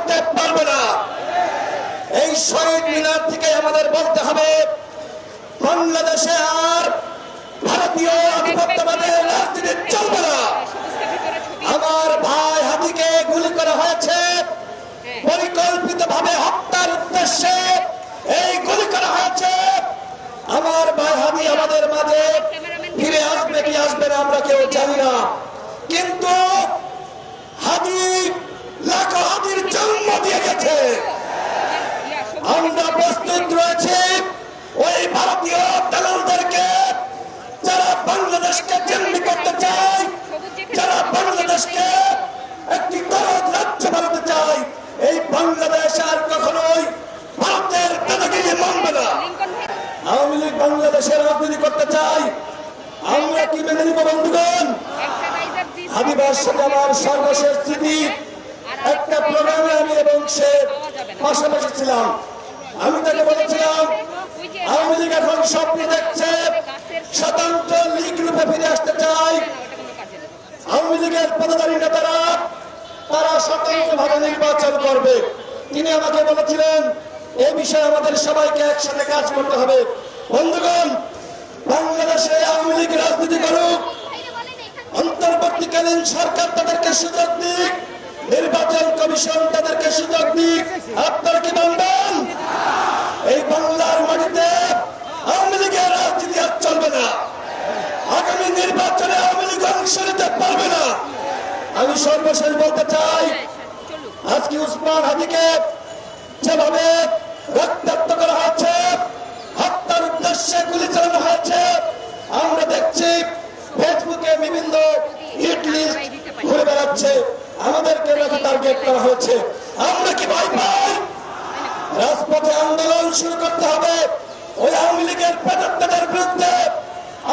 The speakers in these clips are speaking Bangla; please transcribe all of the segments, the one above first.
করতে পারবে না। এই শহীদ মিনার থেকে আমাদের বলতে হবে, বাংলাদেশে আর ভারতীয় আধিপত্যবাদের রাজনীতি চলবে না। আমার ভাই হাদিকে গুলি করা হয়েছে, পরিকল্পিতভাবে হত্যার উদ্দেশ্যে এই গুলি করা হয়েছে। আমার ভাই হাদি আমাদের মাঝে ফিরে আসবে কি আসবে না আমরা কেউ জানি না, কিন্তু হাদি লাখো হাদির জন্ম দিয়ে গেছে। আমরা প্রস্তুত রয়েছি ওই ভারতীয় দালালদেরকে, যারা বাংলাদেশকে জিম্মি করতে চায়, যারা বাংলাদেশকে একটি গরজ রাজ্য বানাতে চায়, এই বাংলাদেশ আর কখনোই ভারতের দাদাগিরি মানবে না। আওয়ামী লীগ বাংলাদেশের রাজনীতি করতে চাই, আমরা কি মেনে নিব বন্ধুগণ? হাবিবার সাথে আমার সর্বশেষ স্মৃতি, একটা প্রোগ্রামে আমি এবং সে পাশাপাশি ছিলাম। আমি তাকে বলেছিলাম, আওয়ামী লীগ এখন স্বপ্ন দেখছে স্বতন্ত্র লীগ রূপে ফিরে আসতে চায়। আওয়ামী লীগের পদাধিকারী নেতারা তারা স্বতন্ত্রভাবে নির্বাচন করবে। তিনি আমাকে বলেছিলেন, এই বিষয়ে আমাদের সবাইকে একসাথে কাজ করতে হবে। বন্ধুগণ, বাংলাদেশে আওয়ামী লীগ রাজনীতি করুক, অন্তর্বর্তীকালীন সরকার তাদেরকে সুযোগ দিক, নির্বাচন কমিশন তাদেরকে সুযোগ দিক। আপনারা কি মানবেন? এই বাংলার মাটিতে আওয়ামী লীগের রাজনীতি আর চলবে না। আগামী নির্বাচনে আওয়ামী লীগ অংশ নিতে পারবে না। আমি সর্বশেষ বলতে চাই, আজকে উসমান হাদিকে যেভাবে রক্তাক্ত করা হয়েছে, হত্যার উদ্দেশ্যে গুলি চালানো হয়েছে, আমরা দেখছি ফেসবুকে বিভিন্ন হিট লিস্ট ঘুরে বেড়াচ্ছে, আমাদেরকে নাকি টার্গেট করা হয়েছে। আমরা কি ভয় পাই? রাজপথে আন্দোলন শুরু করতে হবে ওই আওয়ামী লীগের প্রেতাত্মাদের বিরুদ্ধে।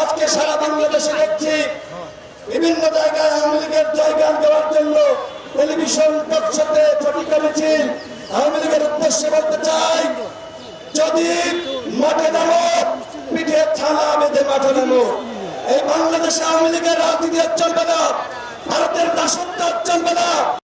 আজকে সারা বাংলাদেশে দেখছি বিভিন্ন জায়গায় আওয়ামী লীগের জয়গান দেওয়ার জন্য টেলিভিশন টকশোতে ছবিকা মিছিল। আওয়ামী লীগের উদ্দেশ্যে বলতে চাই, যদি মাঠে নামো, পিঠে ছালা বেঁধে মাঠে নামো। এই বাংলাদেশে আওয়ামী লীগের রাজনীতি চলবে না, ভারতের দাসত্ব চলবে না।